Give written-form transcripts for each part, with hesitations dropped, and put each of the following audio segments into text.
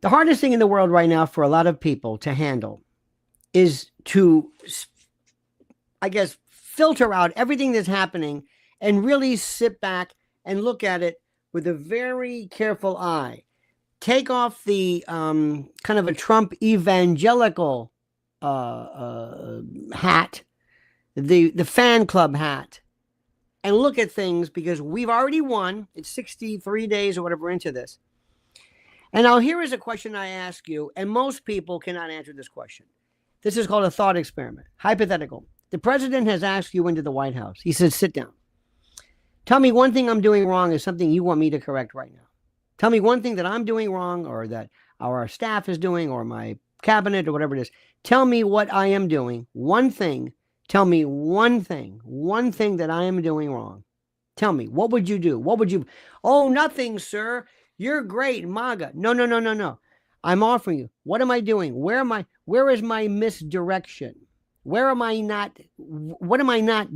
The hardest thing in the world right now for a lot of people to handle is to, I guess, filter out everything that's happening and really sit back and look at it with a very careful eye. Take off the kind of a Trump evangelical hat, the fan club hat, and look at things, because we've already won. It's 63 days or whatever into this. And now here is a question I ask you, and most people cannot answer this question. This is called a thought experiment. Hypothetical. The president has asked you into the White House. He says, sit down. Tell me one thing I'm doing wrong is something you want me to correct right now. Tell me one thing that I'm doing wrong, or that our staff is doing, or my cabinet, or whatever it is. Tell me what I am doing. One thing. Tell me one thing that I am doing wrong. Tell me, what would you do? What would you? Oh, nothing, sir. You're great, MAGA. No. I'm offering you. What am I doing? Where is my misdirection? What am I not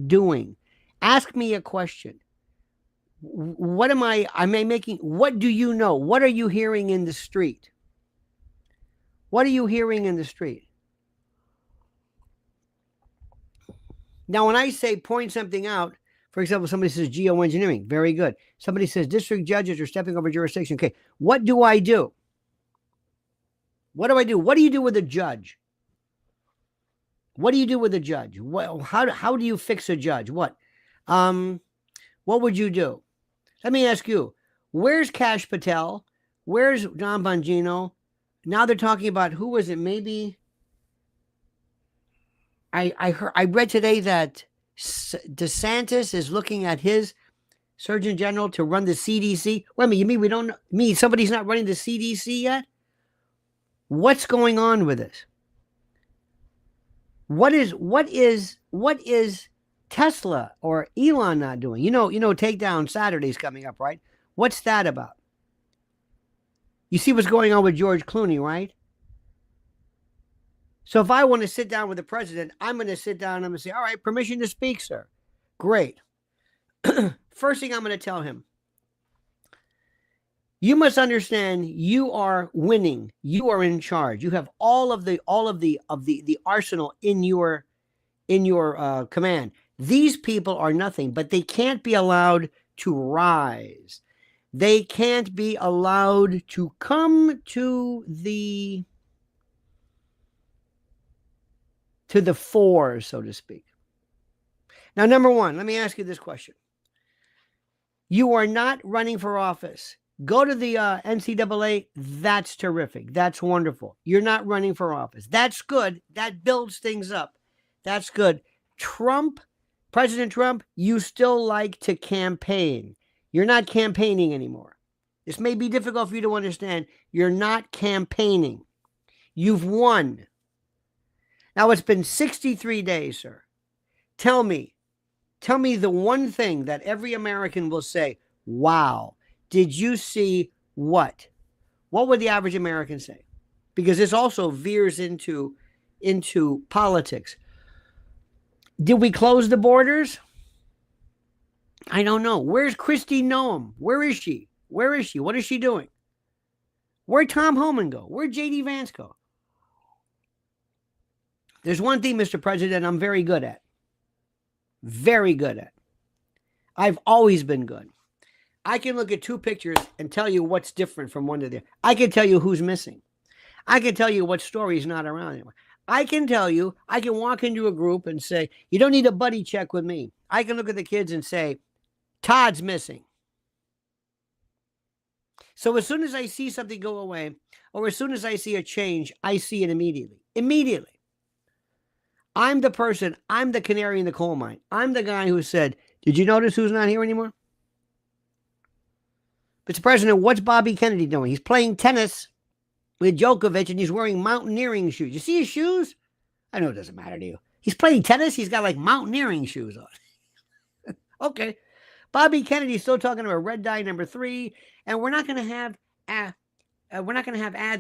doing? Ask me a question. What am I making? What do you know? What are you hearing in the street? What are you hearing in the street? Now, when I say point something out, for example, somebody says geoengineering, very good. Somebody says district judges are stepping over jurisdiction. Okay, what do I do? What do I do? What do you do with a judge? What do you do with a judge? Well, how do you fix a judge? What would you do? Let me ask you, where's Kash Patel? Where's Don Bongino? Now they're talking about, who was it? Maybe I read today that DeSantis is looking at his Surgeon General to run the CDC. Wait a minute, you mean we don't mean somebody's not running the CDC yet? What's going on with this? What is Tesla or Elon not doing? You know, Takedown Saturday's coming up, right? What's that about? You see what's going on with George Clooney, right? So if I want to sit down with the president, I'm going to sit down and I'm going to say, all right, permission to speak, sir. Great. First thing I'm going to tell him, you must understand you are winning. You are in charge. You have all of the arsenal in your command. These people are nothing, but they can't be allowed to rise. They can't be allowed to come to the fore, so to speak. Now, number one, let me ask you this question. You are not running for office. Go to the NCAA. That's terrific. That's wonderful. You're not running for office. That's good. That builds things up. That's good. President Trump, you still like to campaign. You're not campaigning anymore. This may be difficult for you to understand. You're not campaigning. You've won. Now, it's been 63 days, sir. Tell me the one thing that every American will say, wow, did you see what? What would the average American say? Because this also veers into politics. Did we close the borders? I don't know. Where's Kristi Noem? Where is she? What is she doing? Where'd Tom Homan go? Where'd J.D. Vance go? There's one thing, Mr. President, I'm very good at. Very good at. I've always been good. I can look at two pictures and tell you what's different from one to the other. I can tell you who's missing. I can tell you what story is not around anymore. I can walk into a group and say, you don't need a buddy check with me. I can look at the kids and say, Todd's missing. So as soon as I see something go away, or as soon as I see a change, I see it immediately. Immediately. I'm the person, I'm the canary in the coal mine. I'm the guy who said, did you notice who's not here anymore? Mr. President, what's Bobby Kennedy doing? He's playing tennis with Djokovic and he's wearing mountaineering shoes. You see his shoes? I know it doesn't matter to you. He's playing tennis. He's got like mountaineering shoes on. Okay. Bobby Kennedy's still talking about red dye number 3, and we're not going to have ads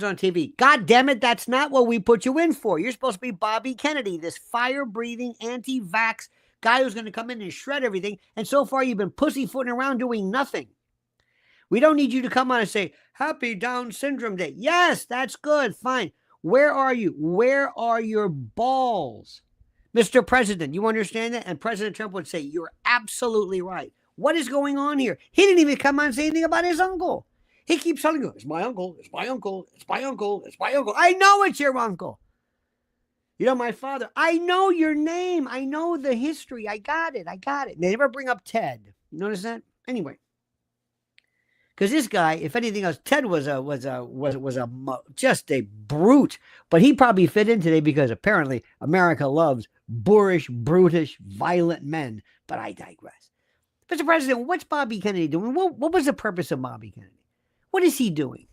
on TV. God damn it, that's not what we put you in for. You're supposed to be Bobby Kennedy, this fire-breathing, anti-vax guy who's going to come in and shred everything, and so far you've been pussyfooting around doing nothing. We don't need you to come on and say, Happy Down Syndrome Day. Yes, that's good. Fine. Where are you? Where are your balls? Mr. President, you understand that? And President Trump would say, you're absolutely right. What is going on here? He didn't even come on and say anything about his uncle. He keeps telling you, it's my uncle, it's my uncle, it's my uncle, it's my uncle. I know it's your uncle. You know, my father, I know your name. I know the history. I got it. They never bring up Ted. You notice that? Anyway. Because this guy, if anything else, Ted was just a brute. But he probably fit in today because apparently America loves boorish, brutish, violent men. But I digress. Mr. President, what's Bobby Kennedy doing? What was the purpose of Bobby Kennedy? What is he doing?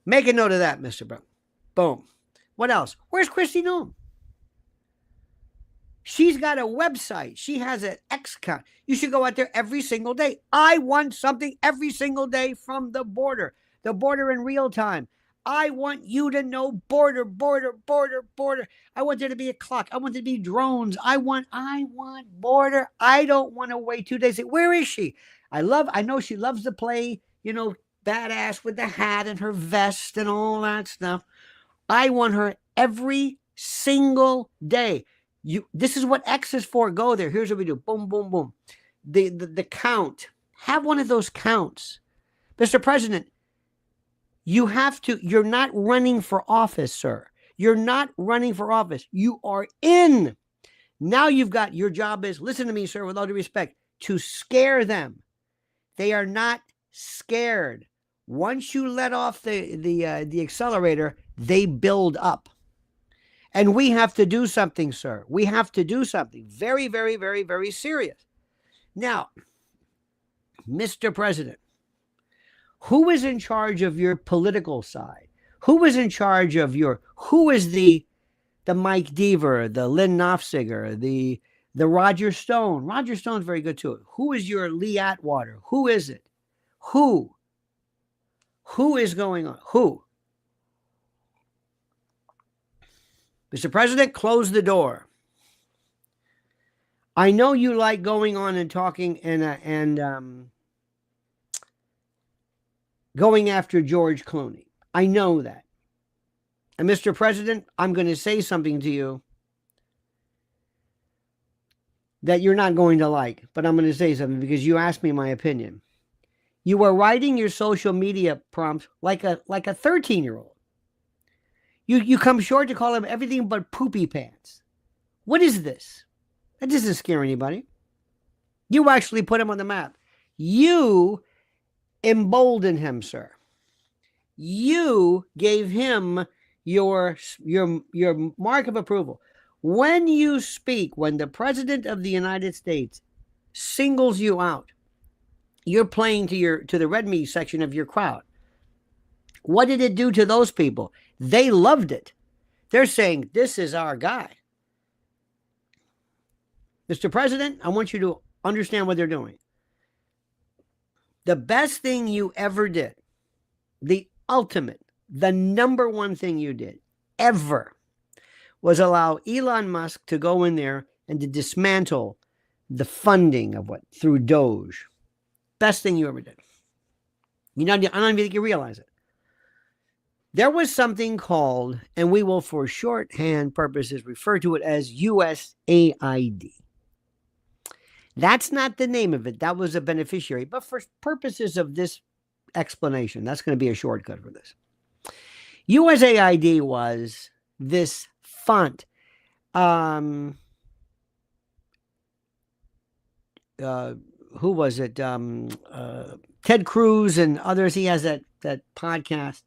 Make a note of that, Mr. Brown. Boom. What else? Where's Kristi Noem? She's got a website. She has an X account. You should go out there every single day. I want something every single day from the border in real time. I want you to know border. I want there to be a clock. I want there to be drones. I want border. I don't want to wait 2 days. Where is she? I know she loves to play, badass with the hat and her vest and all that stuff. I want her every single day. This is what X is for. Go there. Here's what we do. Boom, boom, boom. The count. Have one of those counts. Mr. President, you're not running for office, sir. You're not running for office. You are in. Now your job is, listen to me, sir, with all due respect, to scare them. They are not scared. Once you let off the accelerator, they build up. And we have to do something, sir. We have to do something very, very, very, very serious. Now, Mr. President, who is in charge of your political side? Who is in charge of who is the Mike Deaver, the Lynn Nofziger, the Roger Stone? Roger Stone's very good too. Who is your Lee Atwater? Who is it? Who is going on? Who? Mr. President, close the door. I know you like going on and talking and going after George Clooney. I know that. And Mr. President, I'm going to say something to you that you're not going to like, but I'm going to say something because you asked me my opinion. You are writing your social media prompts like a 13-year-old. You come short to call him everything but poopy pants. What is this? That doesn't scare anybody. You actually put him on the map. You emboldened him, sir. You gave him your mark of approval. When you speak, when the President of the United States singles you out, you're playing to the red meat section of your crowd. What did it do to those people? They loved it. They're saying, this is our guy. Mr. President, I want you to understand what they're doing. The best thing you ever did, the ultimate, the number one thing you did ever, was allow Elon Musk to go in there and to dismantle the funding of through Doge. Best thing you ever did. I don't even think you realize it. There was something called, and we will for shorthand purposes refer to it as USAID. That's not the name of it. That was a beneficiary. But for purposes of this explanation, that's going to be a shortcut for this. USAID was this fund. Who was it? Ted Cruz and others. He has that podcast.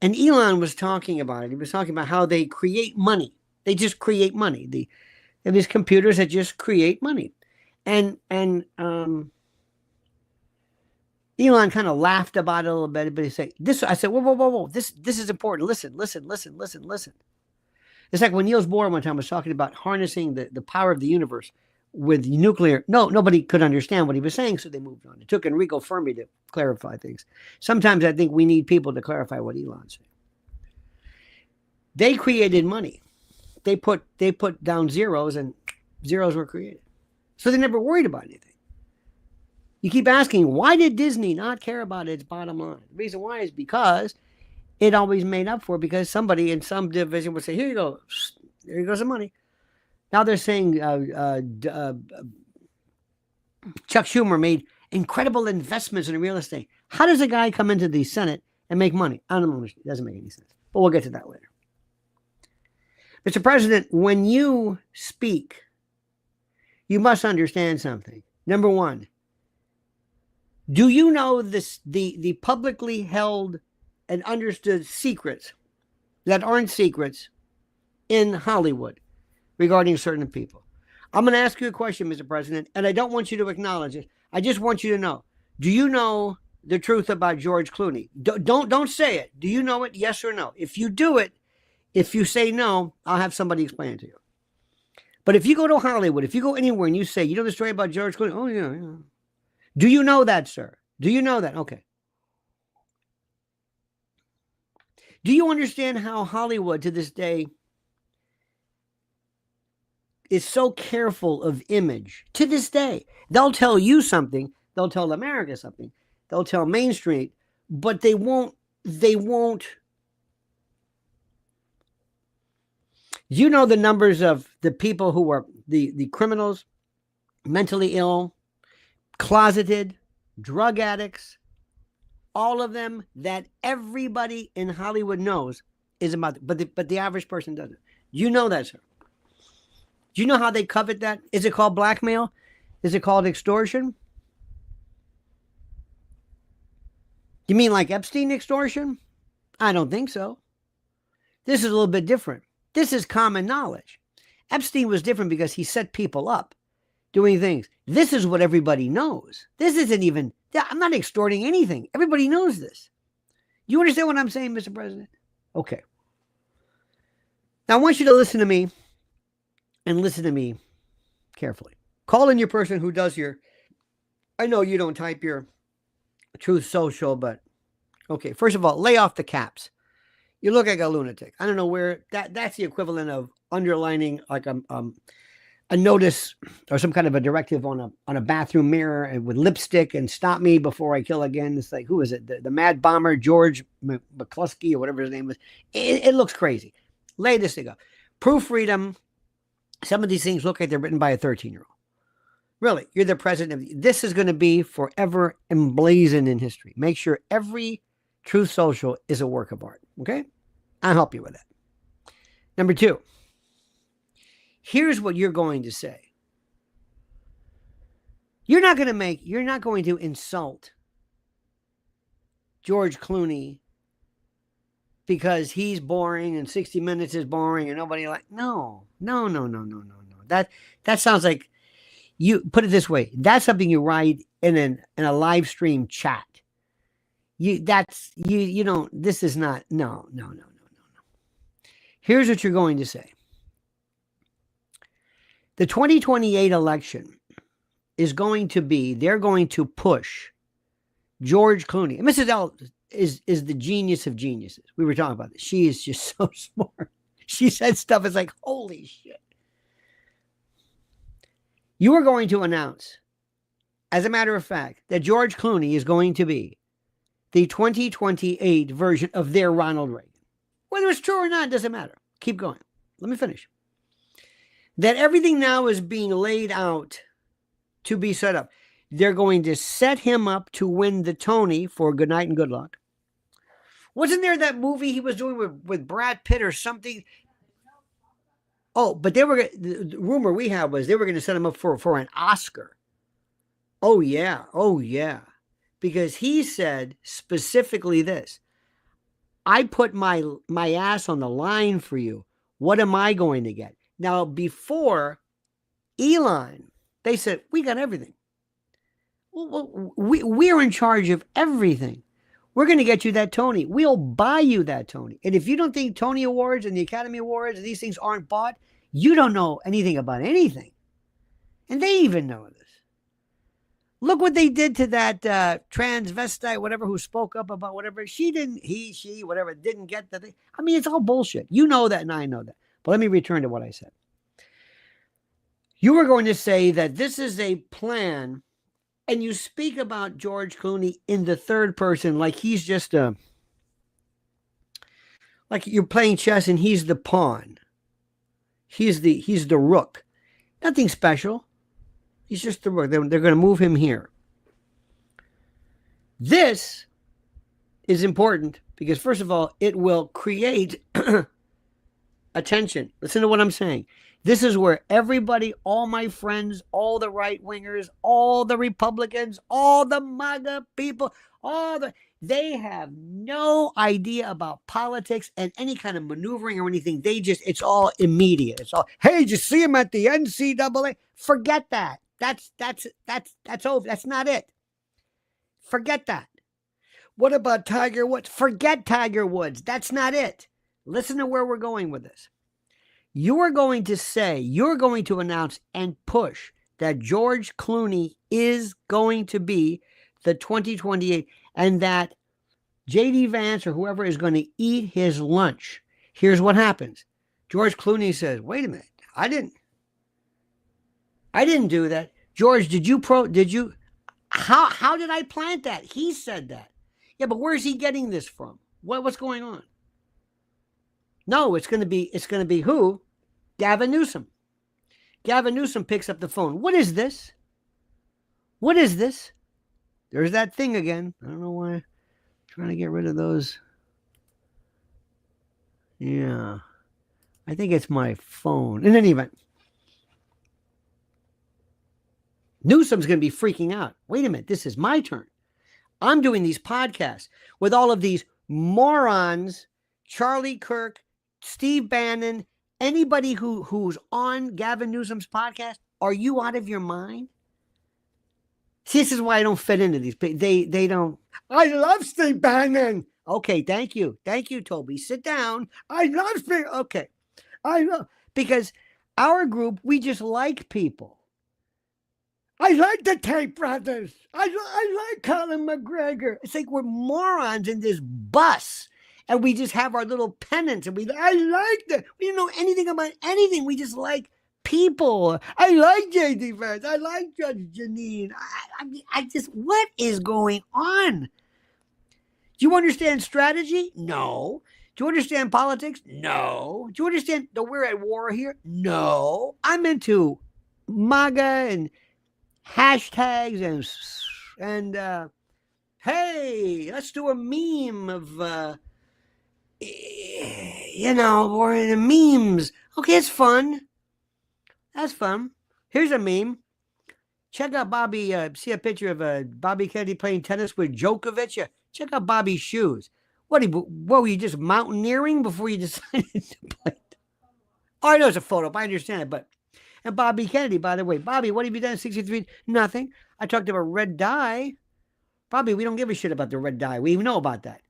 And Elon was talking about it. He was talking about how they create money. They just create money. They have these computers that just create money. And Elon kind of laughed about it a little bit, but he said, I said, whoa. This is important. Listen. It's like when Niels Bohr one time was talking about harnessing the power of the universe with nuclear. Nobody could understand what he was saying, so they moved on. It took Enrico Fermi to clarify things. Sometimes I think we need people to clarify what Elon's saying. They created money. They put down zeros, and zeros were created. So they never worried about anything. You keep asking, why did Disney not care about its bottom line? The reason why is because it always made up for it, because somebody in some division would say, here you go. There goes the money. Now they're saying Chuck Schumer made incredible investments in real estate. How does a guy come into the Senate and make money? I don't know. It doesn't make any sense. But we'll get to that later. Mr. President, when you speak, you must understand something. Number one, do you know this, the publicly held and understood secrets that aren't secrets in Hollywood regarding certain people? I'm going to ask you a question, Mr. President, and I don't want you to acknowledge it. I just want you to know. Do you know the truth about George Clooney? Don't say it. Do you know it? Yes or no? If you do it, if you say no, I'll have somebody explain it to you. But if you go to Hollywood, if you go anywhere and you say, you know the story about George Clooney? Oh, yeah. Do you know that, sir? Do you know that? Okay. Do you understand how Hollywood to this day is so careful of image? To this day, they'll tell you something. They'll tell America something. They'll tell Main Street, but they won't. You know the numbers of the people who are the criminals, mentally ill, closeted, drug addicts, all of them that everybody in Hollywood knows is about, but the average person doesn't. You know that, sir. Do you know how they covet that? Is it called blackmail? Is it called extortion? You mean like Epstein extortion? I don't think so. This is a little bit different. This is common knowledge. Epstein was different because he set people up doing things. This is what everybody knows. This isn't even, I'm not extorting anything. Everybody knows this. You understand what I'm saying, Mr. President? Okay. Now I want you to listen to me and listen to me carefully. Call in your person who does your, I know you don't type your Truth Social, but okay. First of all, lay off the caps. You look like a lunatic. I don't know where that's the equivalent of underlining like a notice or some kind of a directive on a bathroom mirror and with lipstick and stop me before I kill again. It's like, who is it? The mad bomber, George McCluskey or whatever his name was. It looks crazy. Lay this thing up. Proof freedom. Some of these things look like they're written by a 13-year-old. Really, you're the president. This is going to be forever emblazoned in history. Make sure every Truth Social is a work of art. Okay? I'll help you with that. Number two, here's what you're going to say. You're not going to insult George Clooney because he's boring and 60 Minutes is boring and nobody no. That sounds like, you put it this way. That's something you write in a live stream chat. You don't, this is not, no. Here's what you're going to say. The 2028 election is going to be, they're going to push George Clooney. And Mrs. L is the genius of geniuses. We were talking about this. She is just so smart. She said stuff, it's like, holy shit. You are going to announce, as a matter of fact, that George Clooney is going to be the 2028 version of their Ronald Reagan. Whether it's true or not, doesn't matter. Keep going. Let me finish. That everything now is being laid out to be set up. They're going to set him up to win the Tony for Good Night and Good Luck. Wasn't there that movie he was doing with Brad Pitt or something? Oh, but the rumor we had was they were going to set him up for an Oscar. Oh, yeah. Because he said specifically this. I put my ass on the line for you. What am I going to get? Now, before Elon, they said, we got everything. We're in charge of everything. We're going to get you that Tony. We'll buy you that Tony. And if you don't think Tony Awards and the Academy Awards and these things aren't bought, you don't know anything about anything. And they even know this. Look what they did to that transvestite, whatever, who spoke up about whatever. She, whatever, didn't get the thing. I mean, it's all bullshit. You know that and I know that. But let me return to what I said. You were going to say that this is a plan And you speak about George Clooney in the third person like he's just like you're playing chess and he's the pawn. He's the rook. Nothing special. He's just the rook. They're going to move him here. This is important because, first of all, it will create attention. Listen to what I'm saying. This is where everybody, all my friends, all the right-wingers, all the Republicans, all the MAGA people, they have no idea about politics and any kind of maneuvering or anything. It's all immediate. It's all, hey, did you see him at the NCAA? Forget that. That's over. That's not it. Forget that. What about Tiger Woods? Forget Tiger Woods. That's not it. Listen to where we're going with this. You're going to announce and push that George Clooney is going to be the 2028 and that J.D. Vance or whoever is going to eat his lunch. Here's what happens. George Clooney says, wait a minute, I didn't do that. George, how did I plant that? He said that. Yeah, but where's he getting this from? What's going on? No, it's going to be who? Gavin Newsom. Gavin Newsom picks up the phone. What is this? What is this? There's that thing again. I don't know why. I'm trying to get rid of those. Yeah. I think it's my phone. In any event, Newsom's going to be freaking out. Wait a minute. This is my turn. I'm doing these podcasts with all of these morons, Charlie Kirk, Steve Bannon, anybody who's on Gavin Newsom's podcast. Are you out of your mind? See, this is why I don't fit into these. They don't. I love Steve Bannon. Okay, thank you. Thank you, Toby. Sit down. I love Steve. Okay. Because our group, we just like people. I like the Tate brothers. I like Colin McGregor. It's like we're morons in this bus. And we just have our little pennants. And I like that. We don't know anything about anything. We just like people. I like J.D. Vance. I like Judge Janine. I just, what is going on? Do you understand strategy? No. Do you understand politics? No. Do you understand that we're at war here? No. I'm into MAGA and hashtags and hey, let's do a meme of, we're in the memes. Okay, it's fun. That's fun. Here's a meme. Check out Bobby, see a picture of Bobby Kennedy playing tennis with Djokovic. Yeah, check out Bobby's shoes. What were you just mountaineering before you decided to play? Oh, I know it's a photo, but I understand it. But and Bobby Kennedy, by the way. Bobby, what have you done at 63? Nothing. I talked about red dye. Bobby, we don't give a shit about the red dye. We even know about that.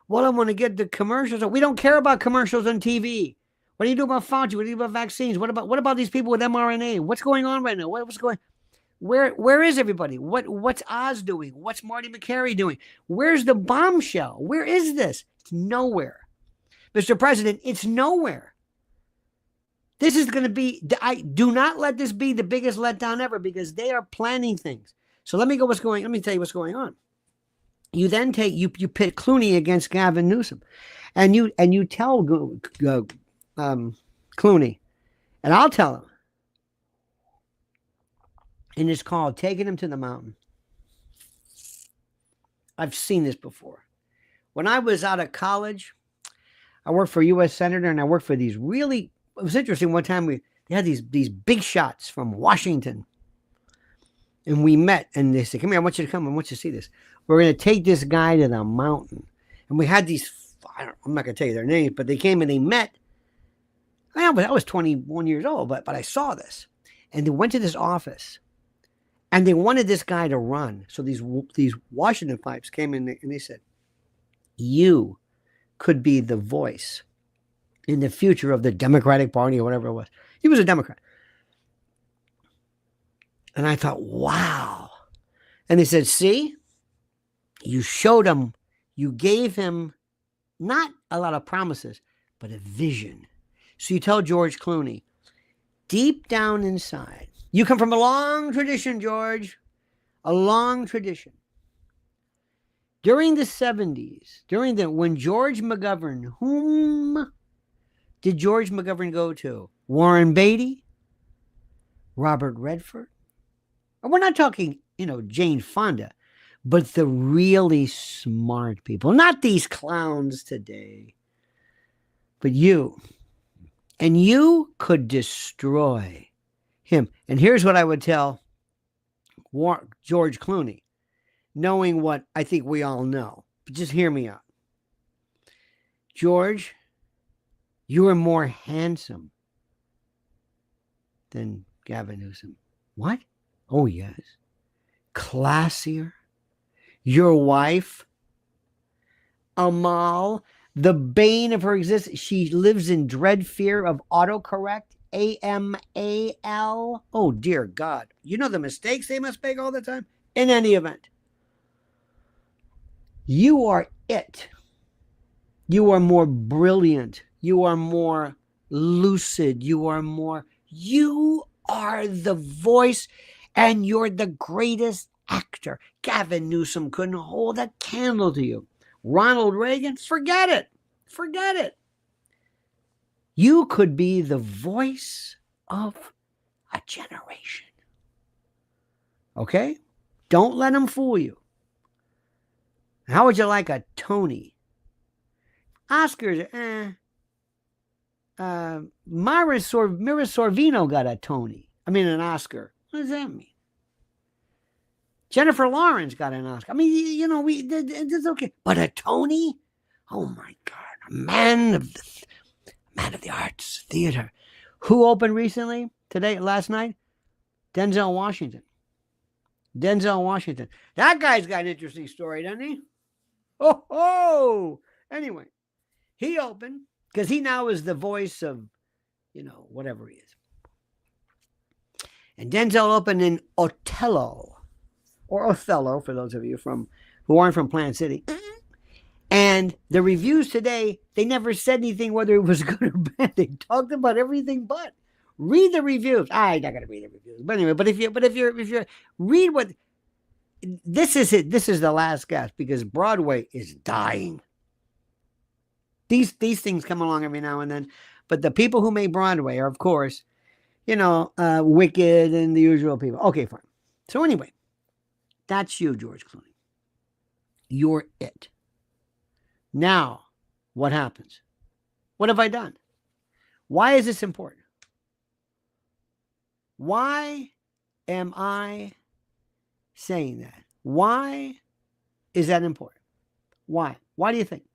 Well, I want to get the commercials. We don't care about commercials on TV. What do you do about Fauci? What do you do about vaccines? What about these people with mRNA? What's going on right now? What's going? Where is everybody? What's Oz doing? What's Marty McCary doing? Where's the bombshell? Where is this? It's nowhere. Mr. President, it's nowhere. This is going to be, do not let this be the biggest letdown ever because they are planning things. So let me tell you what's going on. You then you pit Clooney against Gavin Newsom and you tell Clooney, and I'll tell him, and it's called Taking Him to the Mountain. I've seen this before. When I was out of college, I worked for a U.S. Senator and I worked for these really, it was interesting. One time they had these big shots from Washington and we met and they said, come here, I want you to come. I want you to see this. We're going to take this guy to the mountain. And we had these, I'm not going to tell you their names, but they came and they met. I was 21 years old, but I saw this. And they went to this office. And they wanted this guy to run. So these Washington pipes came in and they said, you could be the voice in the future of the Democratic Party or whatever it was. He was a Democrat. And I thought, wow. And they said, see, you showed him, you gave him not a lot of promises, but a vision. So you tell George Clooney, deep down inside, you come from a long tradition, George, a long tradition. During the 70s, when George McGovern, whom did George McGovern go to? Warren Beatty, Robert Redford. And we're not talking, Jane Fonda, but the really smart people, not these clowns today, but you. And you could destroy him. And here's what I would tell George Clooney, knowing what I think we all know. But just hear me out. George, you are more handsome than Gavin Newsom. What? Oh, yes. Classier. Your wife, Amal, the bane of her existence. She lives in dread fear of autocorrect. AMAL. Oh, dear God. You know the mistakes they must make all the time? In any event, you are it. You are more brilliant. You are more lucid. You are the voice, and you're the greatest actor. Gavin Newsom couldn't hold a candle to you. Ronald Reagan, forget it. Forget it. You could be the voice of a generation. Okay? Don't let them fool you. How would you like a Tony? Oscars, Mira Sorvino got a Tony. An Oscar. What does that mean? Jennifer Lawrence got an Oscar. It's okay. But a Tony? Oh my God. A man of the arts, theater. Who opened recently? Last night? Denzel Washington. That guy's got an interesting story, doesn't he? Oh. Anyway, he opened because he now is the voice of, whatever he is. And Denzel opened in Othello, or Othello, for those of you who aren't from Plant City. And the reviews today, they never said anything whether it was good or bad. They talked about everything but. Read the reviews. I'm not going to read the reviews. But anyway, if you read what, this is it. This is the last gasp, because Broadway is dying. These things come along every now and then. But the people who make Broadway are, of course, Wicked and the usual people. Okay, fine. So anyway, that's you, George Clooney. You're it. Now, what happens? What have I done? Why is this important? Why am I saying that? Why is that important? Why? Why do you think?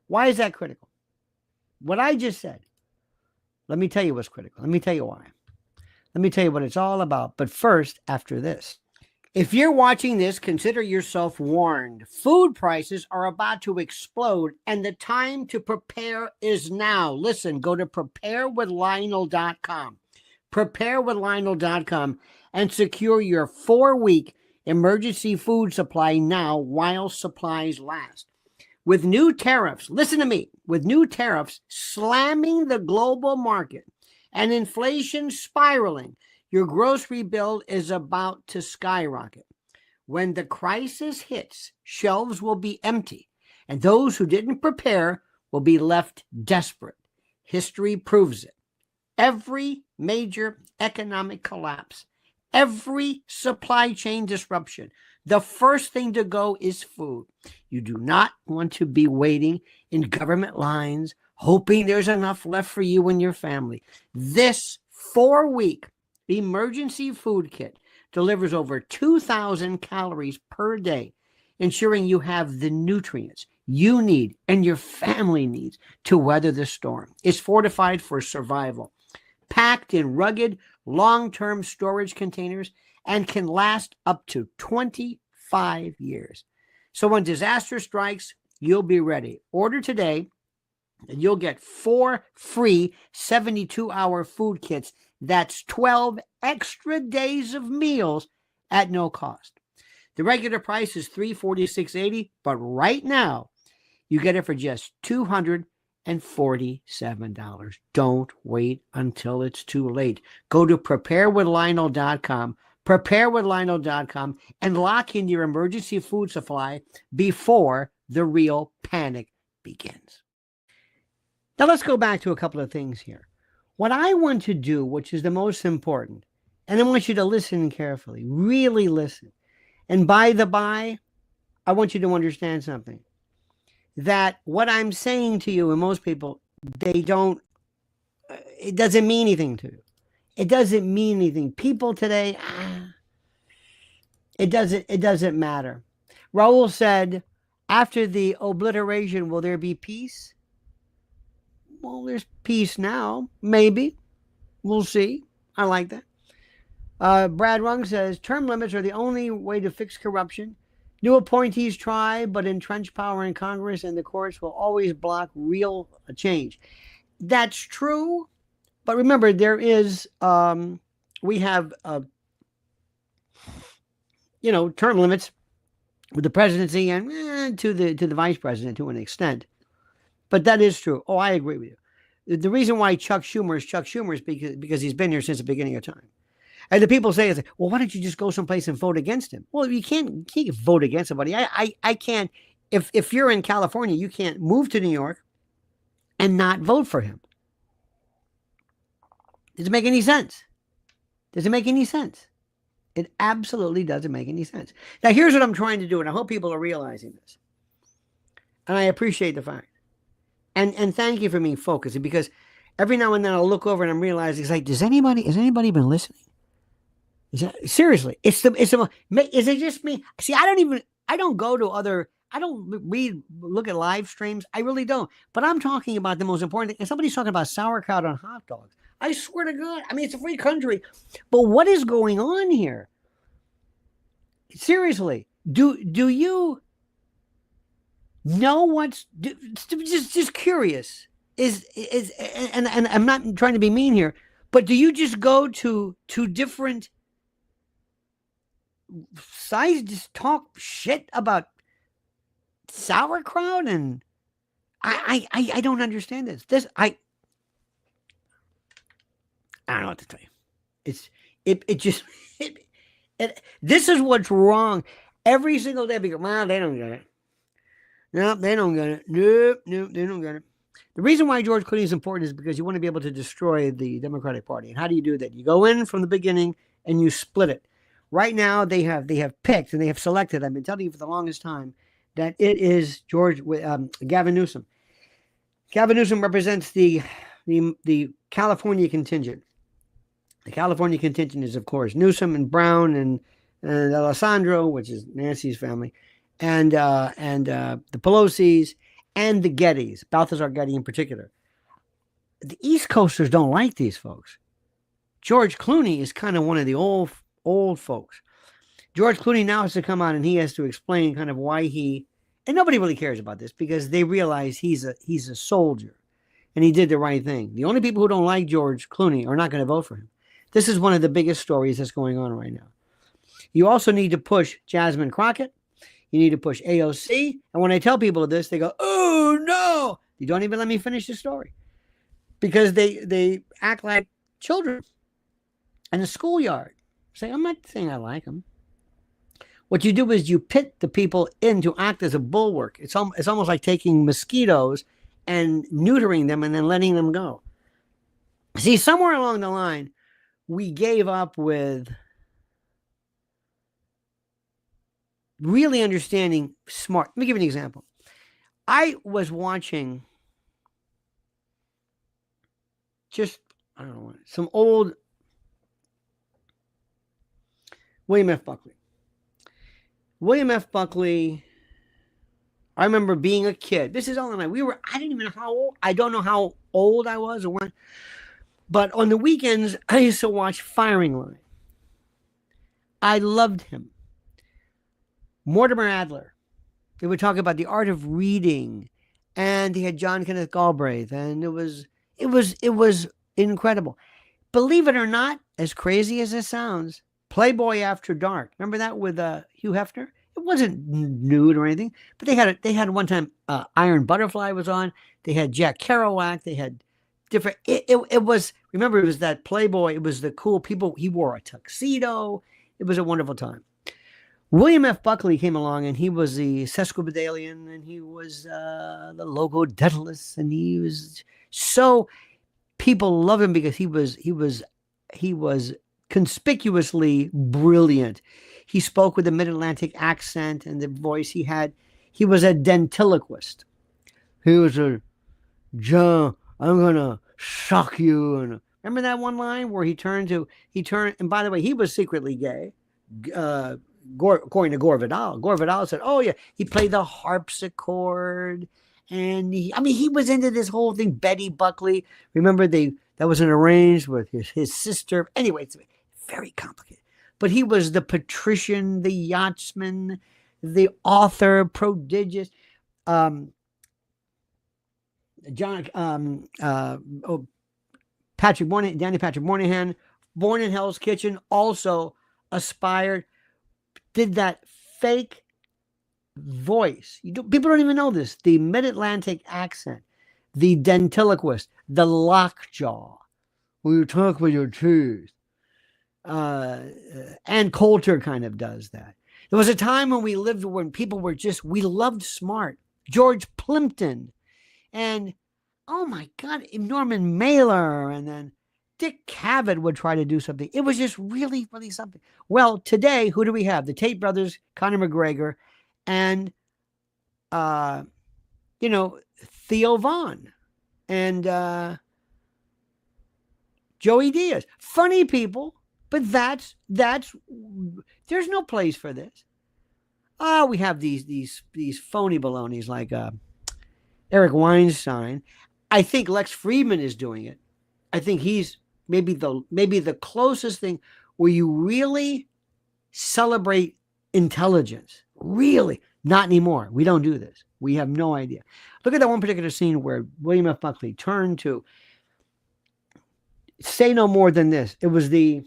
Why is that critical? What I just said, let me tell you what's critical. Let me tell you why. Let me tell you what it's all about. But first, after this. If you're watching this, consider yourself warned. Food prices are about to explode, and the time to prepare is now. Listen, go to preparewithlionel.com. Preparewithlionel.com and secure your 4-week emergency food supply now while supplies last. With new tariffs, listen to me, with new tariffs slamming the global market and inflation spiraling, your grocery bill is about to skyrocket. When the crisis hits, shelves will be empty, and those who didn't prepare will be left desperate. History proves it. Every major economic collapse, every supply chain disruption, the first thing to go is food. You do not want to be waiting in government lines, hoping there's enough left for you and your family. This 4-week emergency food kit delivers over 2,000 calories per day, ensuring you have the nutrients you need and your family needs to weather the storm. It's fortified for survival, packed in rugged, long-term storage containers, and can last up to 25 years. So when disaster strikes, you'll be ready. Order today, and you'll get 4 free 72-hour food kits. That's 12 extra days of meals at no cost. The regular price is $346.80, but right now, you get it for just $247. Don't wait until it's too late. Go to preparewithlionel.com, preparewithlionel.com, and lock in your emergency food supply before the real panic begins. Now let's go back to a couple of things here. What I want to do, which is the most important, and I want you to listen carefully, really listen. And by the by, I want you to understand something. That what I'm saying to you and most people, it doesn't mean anything to you. It doesn't mean anything. People today, it doesn't matter. Raul said, after the obliteration, will there be peace? Well, there's peace now. Maybe. We'll see. I like that. Brad Rung says, term limits are the only way to fix corruption. New appointees try, but entrenched power in Congress and the courts will always block real change. That's true. But remember, there is, we have, term limits with the presidency and to the vice president to an extent. But that is true. Oh, I agree with you. The reason why Chuck Schumer is because he's been here since the beginning of time. And the people say, well, why don't you just go someplace and vote against him? Well, you can't vote against somebody. I can't. If you're in California, you can't move to New York and not vote for him. Does it make any sense? Does it make any sense? It absolutely doesn't make any sense. Now, here's what I'm trying to do, and I hope people are realizing this. And I appreciate the fact. And thank you for being focused, because every now and then I'll look over and I'm realizing, it's like, has anybody been listening? Seriously, is it just me? See, I don't go to other, I don't look at live streams. I really don't. But I'm talking about the most important thing. And somebody's talking about sauerkraut on hot dogs. I swear to God. I mean, it's a free country. But what is going on here? Seriously, do you know what's just curious? And I'm not trying to be mean here, but do you just go to different sides, just talk shit about sauerkraut? And I don't understand this. I don't know what to tell you. This is what's wrong. Every single day, because, well, they don't get it. No, they don't get it. Nope, they don't get it. The reason why George Clooney is important is because you want to be able to destroy the Democratic Party. And how do you do that? You go in from the beginning and you split it. Right now, they have picked and they have selected, I've been telling you for the longest time, that it is Gavin Newsom. Gavin Newsom represents the California contingent. The California contingent is, of course, Newsom and Brown and Alessandro, which is Nancy's family, and the Pelosi's and the Gettys, Balthazar Getty in particular. The East Coasters don't like these folks. George Clooney is kind of one of the old folks. George Clooney now has to come out and he has to explain kind of why and nobody really cares about this because they realize he's a soldier and he did the right thing. The only people who don't like George Clooney are not going to vote for him. This is one of the biggest stories that's going on right now. You also need to push Jasmine Crockett. You need to push AOC. And when I tell people this, they go, oh, no. You don't even let me finish the story. Because they act like children in the schoolyard. Say, I'm not saying I like them. What you do is you pit the people in to act as a bulwark. It's almost like taking mosquitoes and neutering them and then letting them go. See, somewhere along the line, we gave up with really understanding smart. Let me give you an example. I was watching some old William F. Buckley. William F. Buckley, I remember being a kid. This is all in my, I didn't even know how old, I don't know how old I was or when, but on the weekends, I used to watch Firing Line. I loved him. Mortimer Adler. They would talk about the art of reading, and he had John Kenneth Galbraith, and it was incredible. Believe it or not, as crazy as it sounds, Playboy After Dark. Remember that with Hugh Hefner? It wasn't nude or anything, but they had one time Iron Butterfly was on. They had Jack Kerouac. They had different. It was, remember, it was that Playboy. It was the cool people. He wore a tuxedo. It was a wonderful time. William F. Buckley came along, and he was the sesquipedalian, and he was the logodentalist, and he was so people love him because he was conspicuously brilliant. He spoke with a mid-Atlantic accent and the voice he had. He was a dentilliquist. He was a John, I'm gonna shock you. And remember that one line where he turned, and by the way, he was secretly gay. According to Gore Vidal. Gore Vidal said, oh yeah, he played the harpsichord. And he was into this whole thing. Betty Buckley, remember that was arranged with his sister. Anyway, it's very complicated. But he was the patrician, the yachtsman, the author, prodigious. Patrick Danny Patrick Moynihan, born in Hell's Kitchen, also aspired, did that fake voice. People don't even know this. The mid-Atlantic accent, the dentilliquist, the lockjaw. Will you talk with your teeth? Ann Coulter kind of does that. There was a time when people were we loved smart. George Plimpton and, oh my God, Norman Mailer, and then Dick Cavett would try to do something. It was just really, really something. Well, today, who do we have? The Tate brothers, Conor McGregor, and, Theo Vaughn and Joey Diaz. Funny people, but that's there's no place for this. We have these phony balonies like Eric Weinstein. I think Lex Friedman is doing it. I think he's maybe the closest thing where you really celebrate intelligence. Really. Not anymore. We don't do this. We have no idea. Look at that one particular scene where William F. Buckley turned to say no more than this. It was the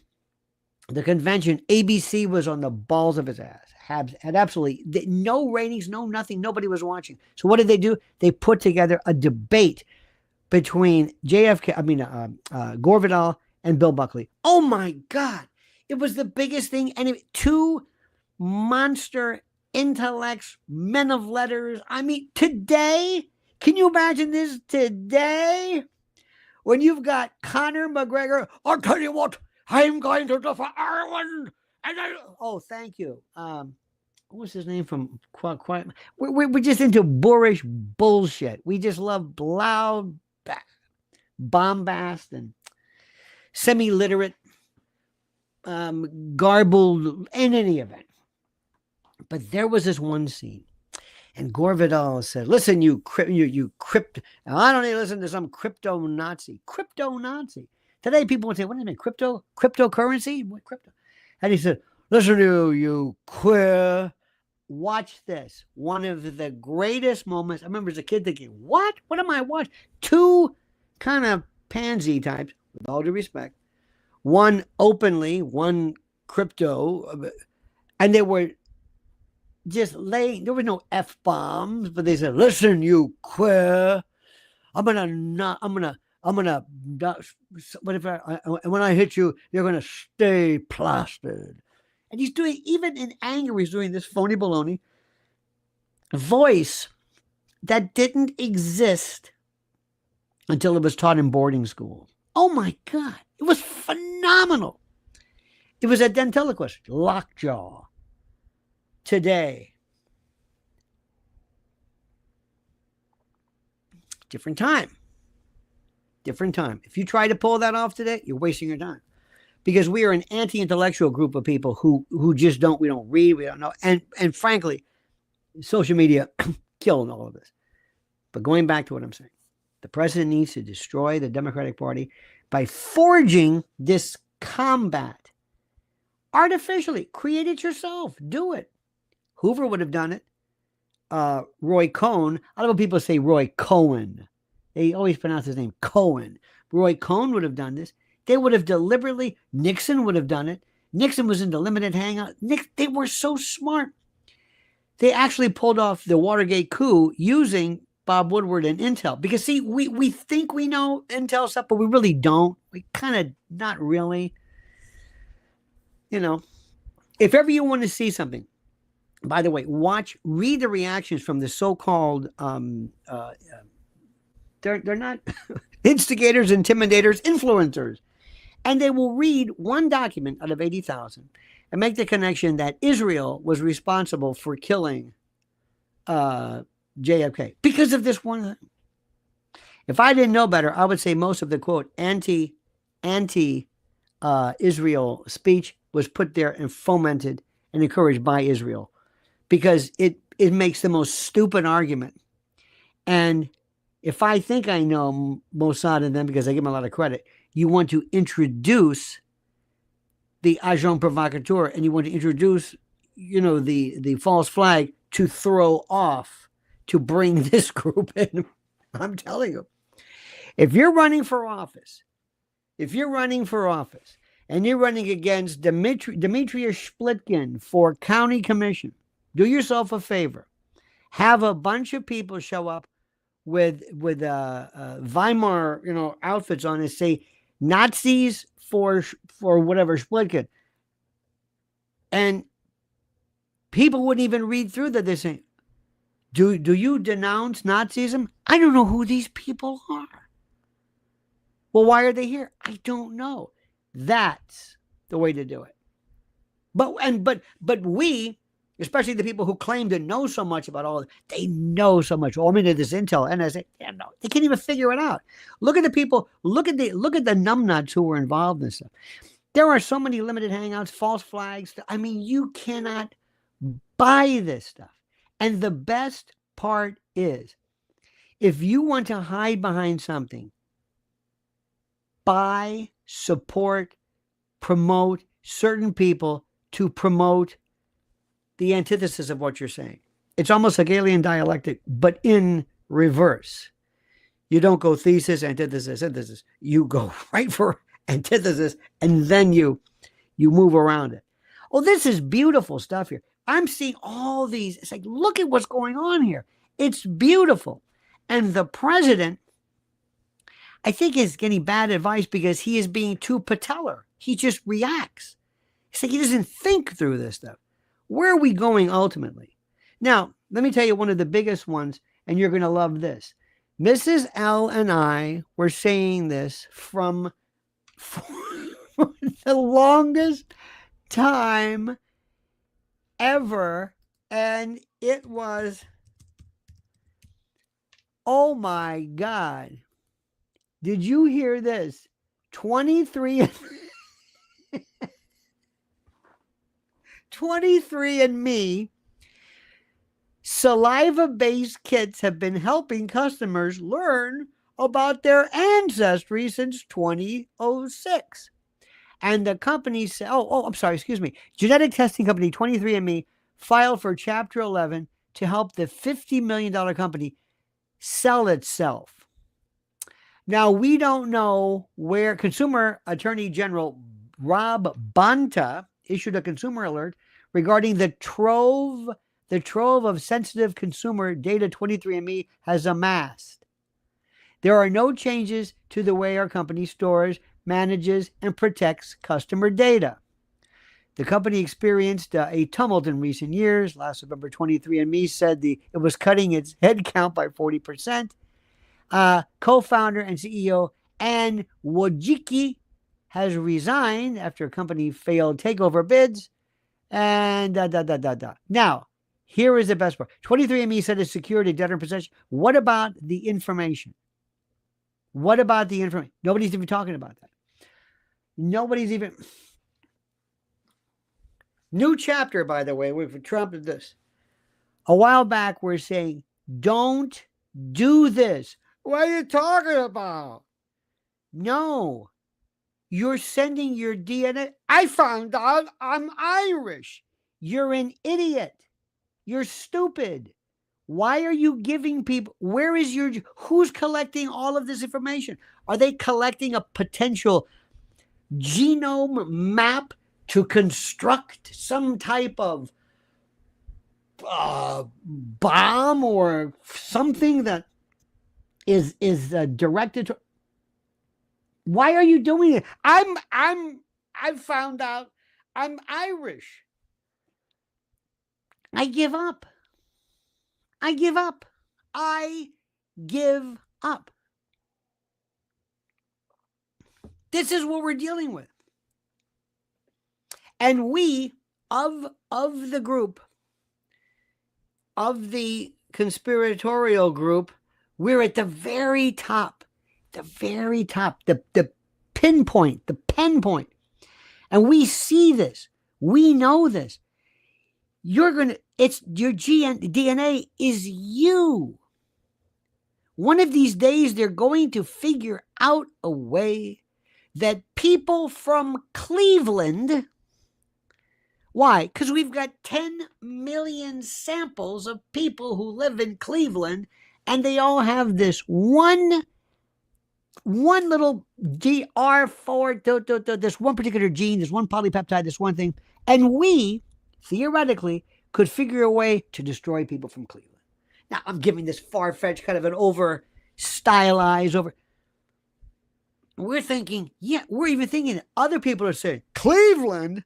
convention. ABC was on the balls of his ass. Had absolutely no ratings, no nothing. Nobody was watching. So what did they do? They put together a debate between Gore Vidal and Bill Buckley. Oh my God. It was the biggest thing. And two monster intellects, men of letters. Today, can you imagine this today? When you've got Conor McGregor, I'll tell you what, I'm going to defend Ireland. Oh, thank you. What was his name from Quiet? We're just into boorish bullshit. We just love loud bombast and semi-literate, garbled, in any event. But there was this one scene, and Gore Vidal said, listen, you crypto. Now, I don't need to listen to some crypto-Nazi. Crypto-Nazi. Today, people would say, what do you mean, cryptocurrency? What crypto? And he said, listen to you queer. Watch this. One of the greatest moments. I remember as a kid thinking, what? What am I watching? Two kind of pansy types, with all due respect. One openly, one crypto. And they were just there were no F-bombs, but they said, listen, you queer. When I hit you, you're going to stay plastered. And he's doing, even in anger, he's doing this phony baloney voice that didn't exist until it was taught in boarding school. Oh my God. It was phenomenal. It was a dentilliquist, lockjaw. Today, different time. If you try to pull that off today, you're wasting your time, because we are an anti-intellectual group of people who just we don't read, we don't know, and frankly, social media killed all of this. But going back to what I'm saying, the president needs to destroy the Democratic Party by forging this combat artificially. Create it yourself. Do it. Hoover would have done it. Roy Cohn. A lot of people say Roy Cohen. They always pronounce his name Cohen. Roy Cohn would have done this. They would have deliberately. Nixon would have done it. Nixon was into limited hangout. They were so smart. They actually pulled off the Watergate coup using Bob Woodward and Intel. Because, see, we think we know Intel stuff, but we really don't. We kind of not really. If ever you want to see something, by the way, read the reactions from the so-called they're not instigators, intimidators, influencers, and they will read one document out of 80,000 and make the connection that Israel was responsible for killing JFK because of this one. If I didn't know better, I would say most of the quote anti Israel speech was put there and fomented and encouraged by Israel because it makes the most stupid argument. And if I think I know Mossad and them because I give them a lot of credit, you want to introduce the agent provocateur and you want to introduce, the false flag to throw off, to bring this group in. I'm telling you, if you're running for office, and you're running against Demetrius Splitkin for county commission, do yourself a favor. Have a bunch of people show up with Weimar, outfits on and say Nazis for whatever Splitkin. And people wouldn't even read through that. They're saying, do you denounce Nazism? I don't know who these people are. Well, why are they here? I don't know. That's the way to do it. But we, especially the people who claim to know so much about all of it, they know so much. Oh, I'm into this intel, NSA. They can't even figure it out. Look at the people. Look at the numbnuts who were involved in this stuff. There are so many limited hangouts, false flags. I mean, you cannot buy this stuff. And the best part is, if you want to hide behind something, buy, support, promote certain people to promote the antithesis of what you're saying. It's almost like alien dialectic, but in reverse. You don't go thesis, antithesis, synthesis. You go right for antithesis, and then you move around it. Oh, this is beautiful stuff here. I'm seeing all these. It's like, look at what's going on here. It's beautiful. And the president, I think, is getting bad advice because he is being too patellar. He just reacts. It's like he doesn't think through this stuff. Where are we going ultimately? Now, let me tell you one of the biggest ones, and you're going to love this. Mrs. L and I were saying this for the longest time ever, and it was, oh my God. Did you hear this? 23 and Me saliva-based kits have been helping customers learn about their ancestry since 2006. And the company said, genetic testing company 23andMe filed for Chapter 11 to help the $50 million company sell itself. Now, we don't know where Consumer Attorney General Rob Bonta issued a consumer alert regarding the trove of sensitive consumer data 23andMe has amassed. There are no changes to the way our company stores, manages, and protects customer data. The company experienced a tumult in recent years. Last November, 23andMe said it was cutting its headcount by 40%. Co-founder and CEO Ann Wojcicki has resigned after a company failed takeover bids. And Now, here is the best part. 23andMe said it secured a debtor possession. What about the information? Nobody's even talking about that. Nobody's even. New chapter, by the way, with Trump and this. A while back, we're saying, don't do this. What are you talking about? No. You're sending your DNA. I found out I'm Irish. You're an idiot. You're stupid. Why are you giving people? Who's collecting all of this information? Are they collecting a potential genome map to construct some type of bomb or something that is directed to? Why are you doing it? I found out I'm Irish. I give up. I give up. I give up. This is what we're dealing with. And we, of the group, of the conspiratorial group, we're at the very top, the pinpoint, the pen point. And we see this. We know this. It's your DNA is you. One of these days, they're going to figure out a way that people from Cleveland, why? Because we've got 10 million samples of people who live in Cleveland, and they all have this one little DR4, this one particular gene, this one polypeptide, this one thing. And we, theoretically, could figure a way to destroy people from Cleveland. Now, I'm giving this far-fetched, kind of an over-stylized, We're thinking, we're even thinking that other people are saying, Cleveland?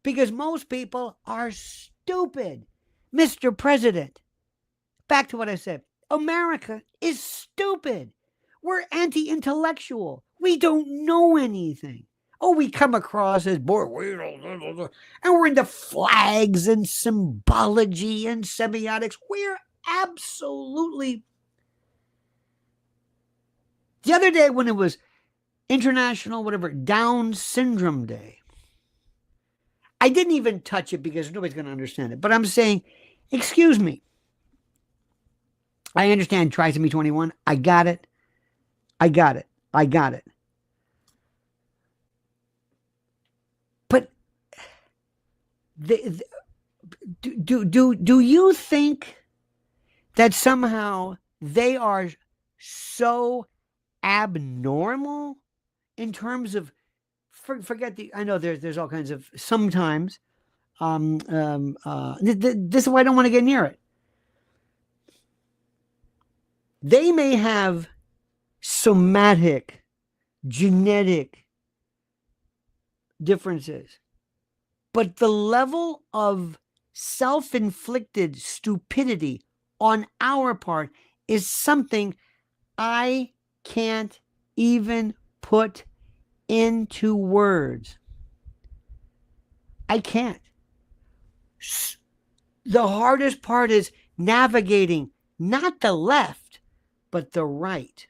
Because most people are stupid. Mr. President, back to what I said, America is stupid. We're anti-intellectual. We don't know anything. Oh, we come across as bored, and we're into flags and symbology and semiotics. We're absolutely. The other day when it was International, Down Syndrome Day, I didn't even touch it because nobody's going to understand it. But I'm saying, excuse me. I understand trisomy 21. I got it. But do you think that somehow they are so abnormal in terms of, forget I know there's all kinds of, sometimes, this is why I don't want to get near it. They may have somatic, genetic differences, but the level of self-inflicted stupidity on our part is something I can't even put into words. I can't. The hardest part is navigating not the left, but the right.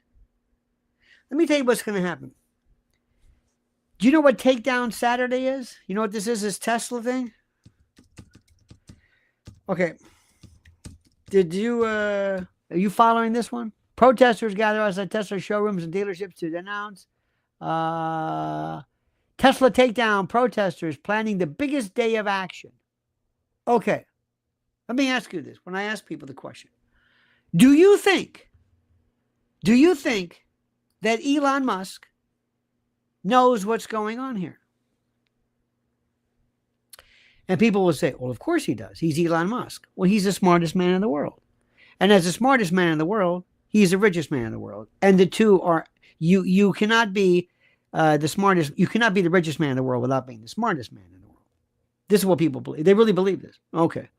Let me tell you what's going to happen. Do you know what Takedown Saturday is? You know what this is? This Tesla thing? Okay. Are you following this one? Protesters gather outside Tesla showrooms and dealerships to denounce Tesla takedown. Protesters planning the biggest day of action. Okay. Let me ask you this. When I ask people the question, do you think that Elon Musk knows what's going on here? And people will say, well, of course he does. He's Elon Musk. Well, he's the smartest man in the world. And as the smartest man in the world, he's the richest man in the world. And the two are, you cannot be the smartest, you cannot be the richest man in the world without being the smartest man in the world. This is what people believe. They really believe this. Okay.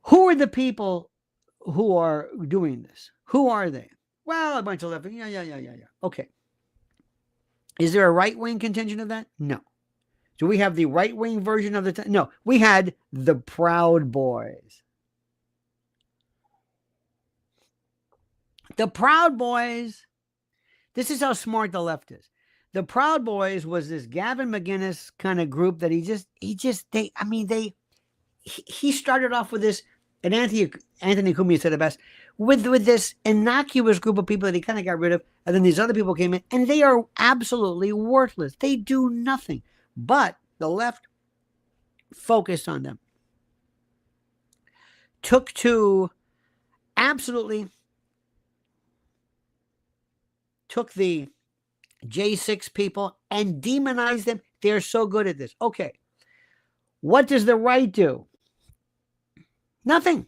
Who are the people who are doing this? Who are they? Well, a bunch of left. Yeah. Okay. Is there a right-wing contingent of that? No. Do we have the right-wing version of the... No. We had the Proud Boys. The Proud Boys, this is how smart the left is. The Proud Boys was this Gavin McInnes kind of group that he started off with this, and Anthony Cumia said it best, with this innocuous group of people that he kind of got rid of, and then these other people came in, and they are absolutely worthless. They do nothing. But the left focused on them. Took the J6 people and demonized them. They're so good at this. Okay. What does the right do? Nothing.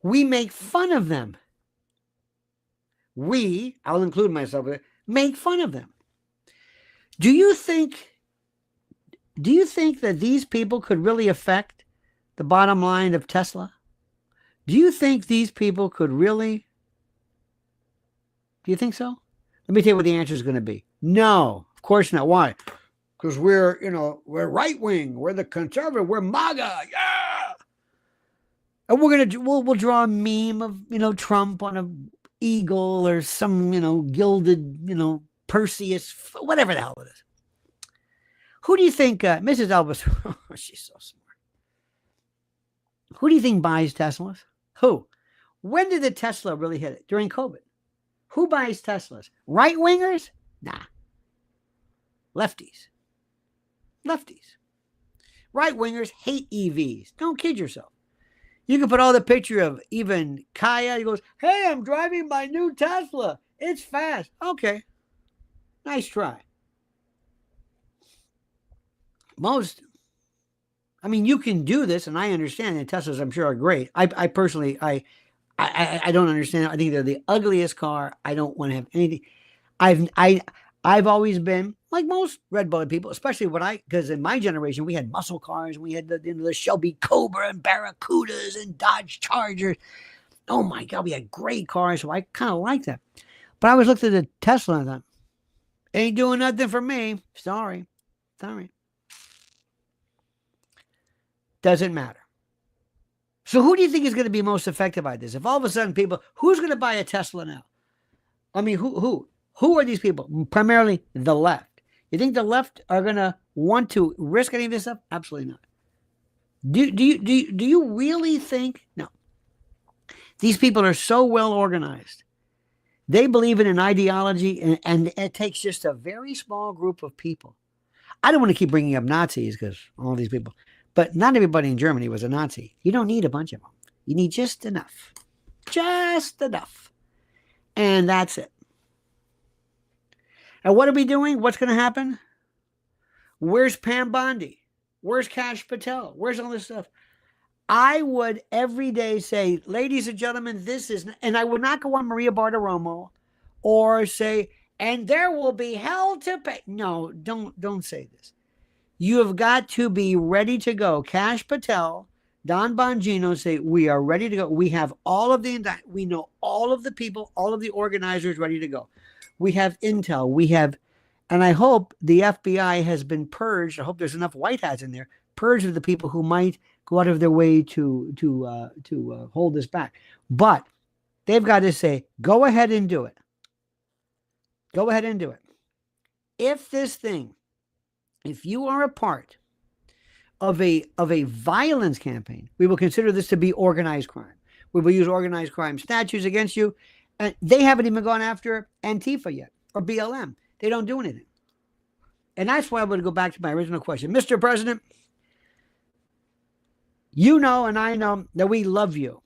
We make fun of them. I'll include myself with it, make fun of them. Do you think Do you think that these people could really affect the bottom line of Tesla? Do you think these people could really? Do you think so? Let me tell you what the answer is going to be. No, of course not. Why? Because we're right wing. We're the conservative. We're MAGA. Yeah. And we'll draw a meme of, Trump on an eagle or some, gilded, Perseus, whatever the hell it is. Who do you think, Mrs. Elvis? She's so smart. Who do you think buys Teslas? Who? When did the Tesla really hit it? During COVID. Who buys Teslas? Right wingers? Nah. Lefties. Right wingers hate EVs. Don't kid yourself. You can put all the picture of even Kaya. He goes, "Hey, I'm driving my new Tesla. It's fast." Okay. Nice try. You can do this, and I understand that Teslas, I'm sure, are great. I personally, I don't understand. I think they're the ugliest car. I don't want to have anything. I've always been like most red-blooded people, especially because in my generation we had muscle cars, we had the Shelby Cobra and Barracudas and Dodge Chargers. Oh my God, we had great cars, so I kind of like that. But I always looked at the Tesla and thought, ain't doing nothing for me. Sorry. Doesn't matter. So who do you think is going to be most affected by this? If all of a sudden who's going to buy a Tesla now? I mean, who are these people? Primarily the left. You think the left are going to want to risk any of this stuff? Absolutely not. Do you really think? No. These people are so well organized. They believe in an ideology, and it takes just a very small group of people. I don't want to keep bringing up Nazis because all these people. But not everybody in Germany was a Nazi. You don't need a bunch of them. You need just enough. Just enough. And that's it. And what are we doing? What's going to happen? Where's Pam Bondi? Where's Kash Patel? Where's all this stuff? I would every day say, ladies and gentlemen, this is... And I would not go on Maria Bartiromo or say, and there will be hell to pay. No, don't say this. You have got to be ready to go. Kash Patel, Don Bongino say, we are ready to go. We have all of we know all of the people, all of the organizers ready to go. We have intel. And I hope the FBI has been purged. I hope there's enough white hats in there, purged of the people who might go out of their way to hold this back. But they've got to say, go ahead and do it. Go ahead and do it. If you are a part of a violence campaign, we will consider this to be organized crime. We will use organized crime statutes against you. And they haven't even gone after Antifa yet or BLM. They don't do anything. And that's why I would go back to my original question. Mr. President, you know and I know that we love you.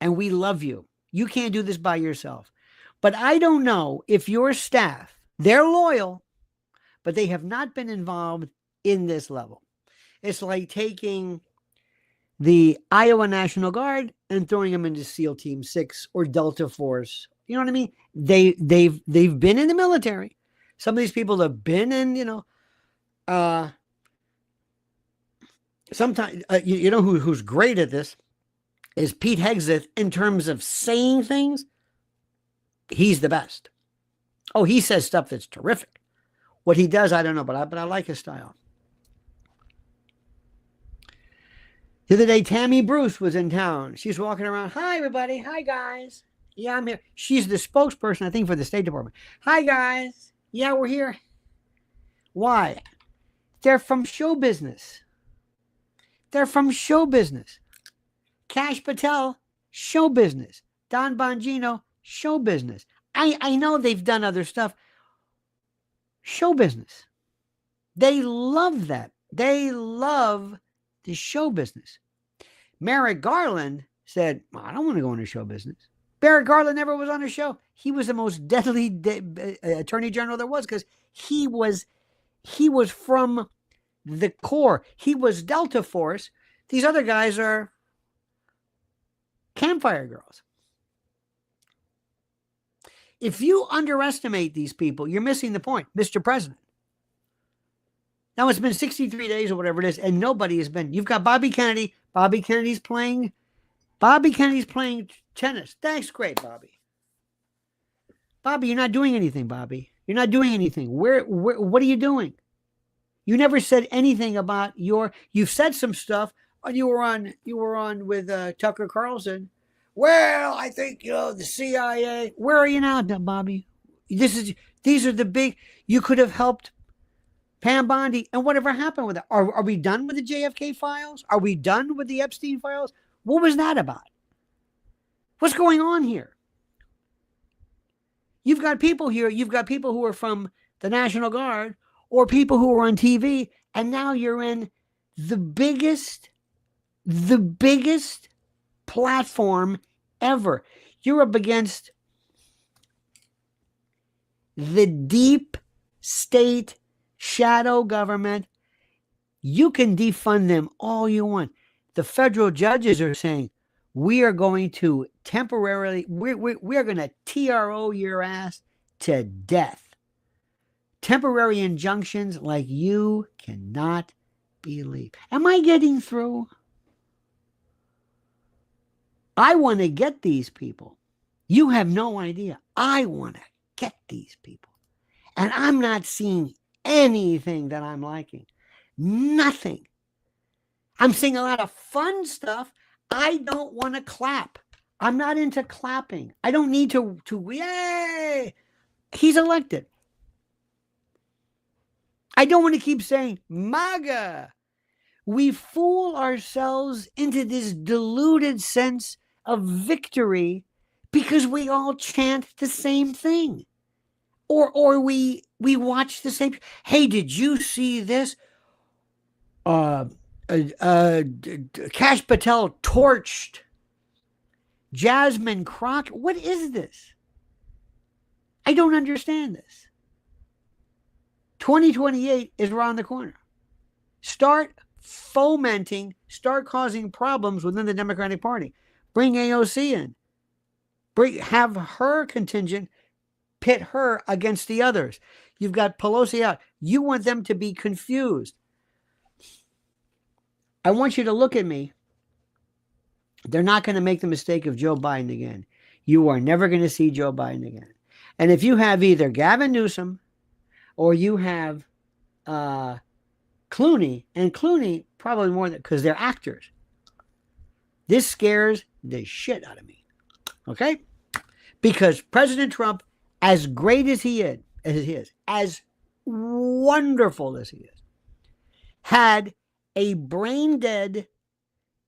And we love you. You can't do this by yourself. But I don't know if your staff, they're loyal, but they have not been involved in this level. It's like taking the Iowa National Guard and throwing them into SEAL Team 6 or Delta Force. You know what I mean? They've been in the military. Some of these people have been in, sometimes, you know who's great at this is Pete Hegseth in terms of saying things. He's the best. Oh, he says stuff that's terrific. What he does, I don't know, but I like his style. The other day, Tammy Bruce was in town. She's walking around. Hi, everybody. Hi, guys. Yeah, I'm here. She's the spokesperson, I think, for the State Department. Hi, guys. Yeah, we're here. Why? They're from show business. Kash Patel, show business. Don Bongino, show business. I know they've done other stuff. Show business. They love that. They love the show business. Merrick Garland said, well, I don't want to go into show business. Merrick Garland never was on a show. He was the most deadly attorney general there was because he was from the core. He was Delta Force. These other guys are campfire girls. If you underestimate these people, you're missing the point, Mr. President. Now it's been 63 days or whatever it is, and nobody has been. You've got Bobby Kennedy. Bobby Kennedy's playing tennis. Thanks, great, Bobby. Bobby, you're not doing anything, Bobby. You're not doing anything. What are you doing? You never said anything about you've said some stuff. You were on with Tucker Carlson. Well, I think, the CIA. Where are you now, Bobby? These are the big, you could have helped Pam Bondi, and whatever happened with it? Are we done with the JFK files? Are we done with the Epstein files? What was that about? What's going on here? You've got people who are from the National Guard or people who are on TV, and now you're in the biggest platform ever. You're up against the deep state shadow government. You can defund them all you want. The federal judges are saying, we are going to temporarily, we're going to TRO your ass to death. Temporary injunctions like you cannot believe. Am I getting through? I want to get these people. You have no idea. I want to get these people. And I'm not seeing anything that I'm liking. Nothing. I'm seeing a lot of fun stuff. I don't want to clap. I'm not into clapping. I don't need to yay. He's elected. I don't want to keep saying MAGA. We fool ourselves into this deluded sense of victory because we all chant the same thing. Or we watch the same. Hey, did you see this? Kash Patel torched Jasmine Crockett. What is this? I don't understand this. 2028 is around the corner. Start fomenting, start causing problems within the Democratic Party. Bring AOC in. Have her contingent pit her against the others. You've got Pelosi out. You want them to be confused. I want you to look at me. They're not going to make the mistake of Joe Biden again. You are never going to see Joe Biden again. And if you have either Gavin Newsom or you have Clooney, and Clooney probably more than, because they're actors. This scares the shit out of me. Okay? Because President Trump, as great as he is, as wonderful as he is, had a brain dead,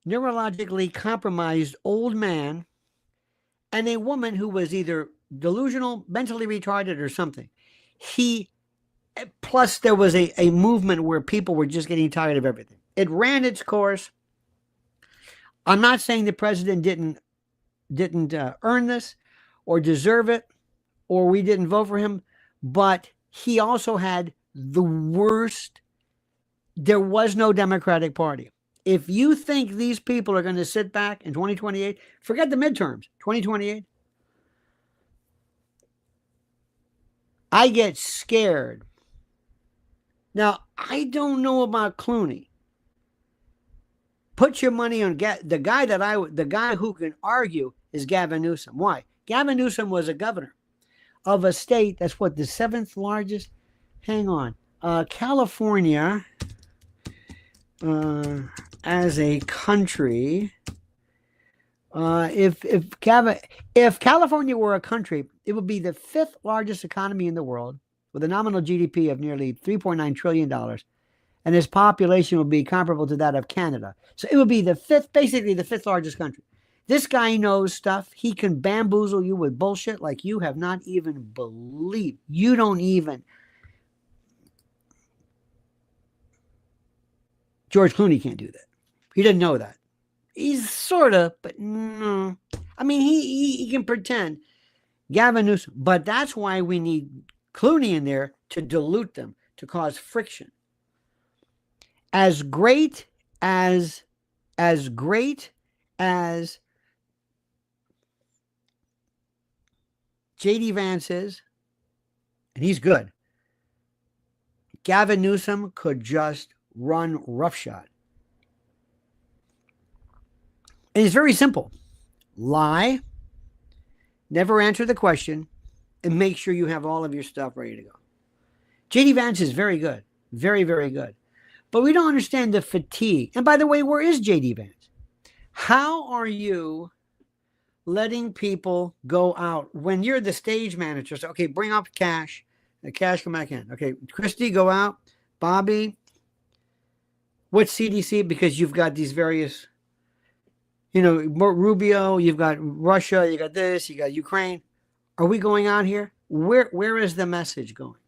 neurologically compromised old man and a woman who was either delusional, mentally retarded, or something. Plus there was a movement where people were just getting tired of everything. It ran its course. I'm not saying the president didn't earn this or deserve it, or we didn't vote for him, but he also had the worst. There was no Democratic Party. If you think these people are going to sit back in 2028, forget the midterms, 2028. I get scared. Now, I don't know about Clooney. Put your money on the guy who can argue is Gavin Newsom. Why? Gavin Newsom was a governor of a state that's what, the 7th largest? Hang on. California, as a country, if California were a country, it would be the 5th largest economy in the world with a nominal GDP of nearly $3.9 trillion. And its population would be comparable to that of Canada. So it would be basically the 5th largest country. This guy knows stuff. He can bamboozle you with bullshit like you have not even believed. You don't even. George Clooney can't do that. He doesn't know that. He's sort of, but no. I mean, he can pretend. Gavin Newsom. But that's why we need Clooney in there to dilute them, to cause friction. As great as J.D. Vance is, and he's good. Gavin Newsom could just run roughshod. And it's very simple. Lie, never answer the question, and make sure you have all of your stuff ready to go. J.D. Vance is very good. Very, very good. But we don't understand the fatigue. And by the way, where is J.D. Vance? How are you letting people go out when you're the stage manager? So, okay, bring up cash. The cash come back in. Okay, Christy, go out. Bobby, what's CDC? Because you've got these various, Rubio, you've got Russia, you got this, you got Ukraine. Are we going out here? Where is the message going?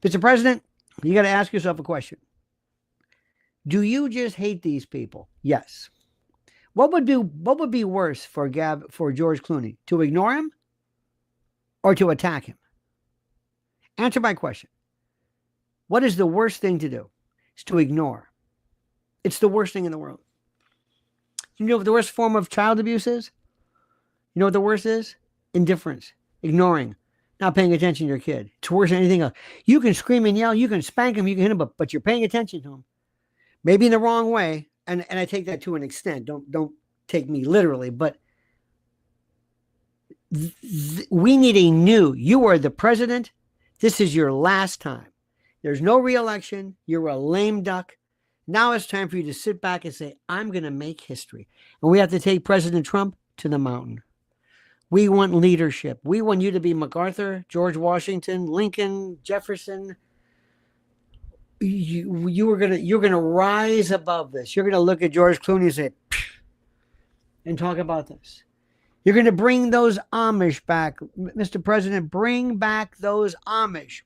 Mr. President, you got to ask yourself a question. Do you just hate these people? Yes. What would be worse for George Clooney? To ignore him or to attack him? Answer my question. What is the worst thing to do? It's to ignore. It's the worst thing in the world. You know what the worst form of child abuse is? You know what the worst is? Indifference, ignoring, not paying attention to your kid. It's worse than anything else. You can scream and yell, you can spank him, you can hit him, but you're paying attention to him. Maybe in the wrong way, and I take that to an extent. Don't take me literally, but we need you are the president. This is your last time. There's no re-election. You're a lame duck. Now it's time for you to sit back and say, I'm going to make history. And we have to take President Trump to the mountain. We want leadership. We want you to be MacArthur, George Washington, Lincoln, Jefferson. You're gonna rise above this. You're gonna look at George Clooney and say, and talk about this. You're gonna bring those Amish back, Mr. President. Bring back those Amish.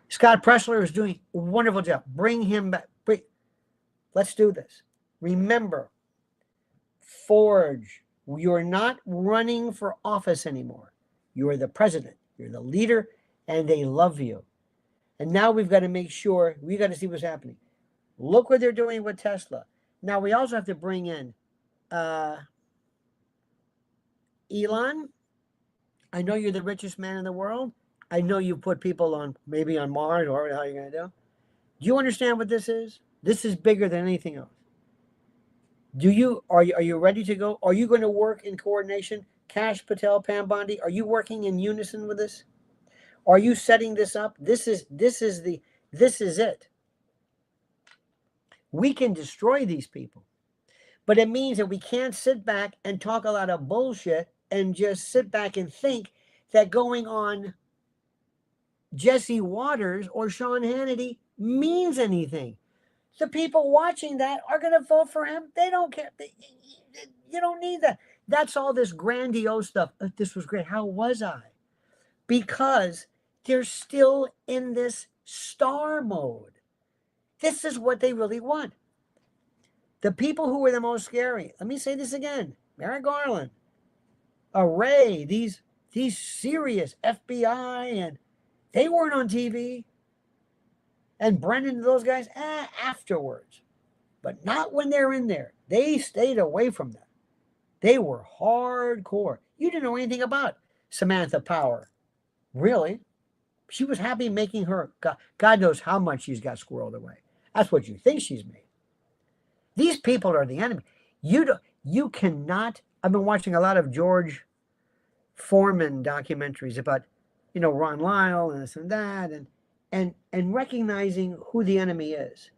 Scott Pressler is doing a wonderful job. Bring him back. Let's do this. Remember, forge. You're not running for office anymore. You are the president. You're the leader, and they love you. And now we've got to make sure, we got to see what's happening. Look what they're doing with Tesla. Now we also have to bring in Elon. I know you're the richest man in the world. I know you put people on, maybe on Mars, or how you're going to do. Do you understand what this is? This is bigger than anything else. Are you ready to go? Are you going to work in coordination? Kash Patel, Pam Bondi, are you working in unison with this? Are you setting this up? This is it. We can destroy these people, but it means that we can't sit back and talk a lot of bullshit and just sit back and think that going on Jesse Waters or Sean Hannity means anything. The people watching that are going to vote for him. They don't care. You don't need that. That's all this grandiose stuff. This was great. How was I? Because they're still in this star mode. This is what they really want. The people who were the most scary, let me say this again, Merrick Garland, Ray, these serious FBI, and they weren't on TV. And Brennan, those guys, afterwards. But not when they're in there. They stayed away from them. They were hardcore. You didn't know anything about Samantha Power. Really? She was happy making her, God knows how much she's got squirreled away. That's what you think she's made. These people are the enemy. You cannot, I've been watching a lot of George Foreman documentaries about, Ron Lyle and this and that, and recognizing who the enemy is.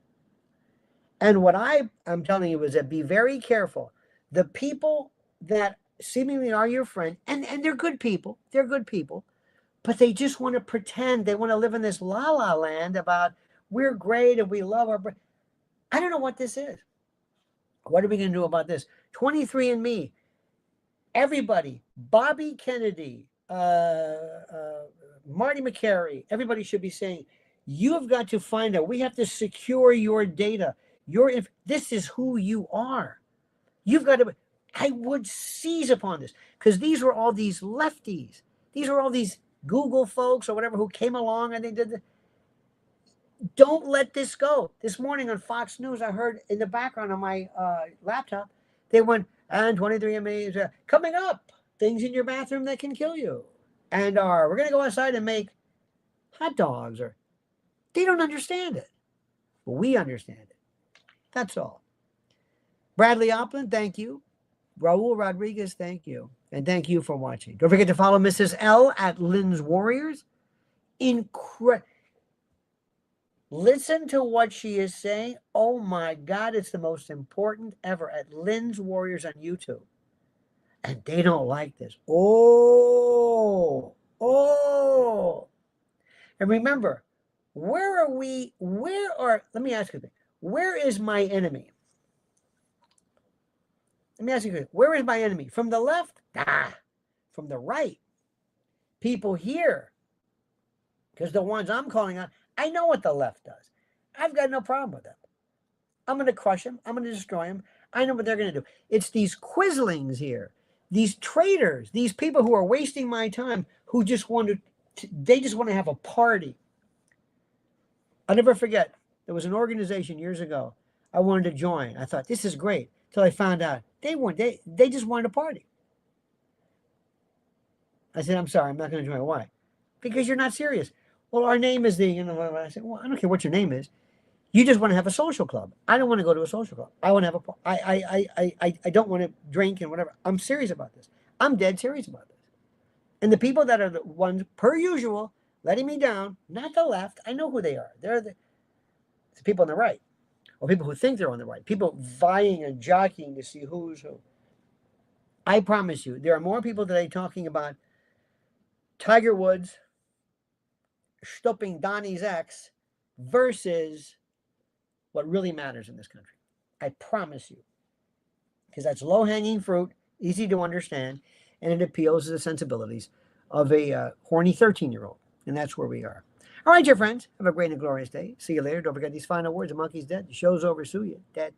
And what I'm telling you is that be very careful. The people that seemingly are your friend, and they're good people, but they just want to pretend, they want to live in this la-la land about we're great and we love our, I don't know what this is. What are we going to do about this? 23andMe, everybody, Bobby Kennedy, Marty McCary, everybody should be saying, you've got to find out, we have to secure your data. This is who you are. You've got to, I would seize upon this, because these were all these lefties. These were all these Google folks or whatever who came along and they did the, don't let this go. This morning on Fox News, I heard in the background on my laptop, they went, and 23andMe is coming up. things in your bathroom that can kill you. And we're going to go outside and make hot dogs. Or they don't understand it. But we understand it. That's all. Bradley Opland, thank you. Raul Rodriguez, thank you. And thank you for watching. Don't forget to follow Mrs. L at Lynn's Warriors. Listen to what she is saying. Oh my God, it's the most important ever at Lynn's Warriors on YouTube. And they don't like this. Oh. And remember, let me ask you, where is my enemy? Let me ask you, where is my enemy? From the left? From the right. People here, because the ones I'm calling on, I know what the left does. I've got no problem with them. I'm going to crush them. I'm going to destroy them. I know what they're going to do. It's these quislings here, these traitors, these people who are wasting my time, who just they just want to have a party. I'll never forget, there was an organization years ago I wanted to join. I thought, this is great. Until I found out they just wanted a party. I said, I'm sorry, I'm not going to join. Why? Because you're not serious. Well, our name is I said, well, I don't care what your name is. You just want to have a social club. I don't want to go to a social club. I want to have I don't want to drink and whatever. I'm serious about this. I'm dead serious about this. And the people that are the ones, per usual, letting me down, not the left. I know who they are. They're the people on the right. Or people who think they're on the right. People vying and jockeying to see who's who. I promise you, there are more people today talking about Tiger Woods stopping Donnie's ex versus what really matters in this country. I promise you. Because that's low-hanging fruit, easy to understand, and it appeals to the sensibilities of a horny 13-year-old. And that's where we are. All right, dear friends, have a great and glorious day. See you later. Don't forget these final words. The monkey's dead. The show's over. Sue you. Dad.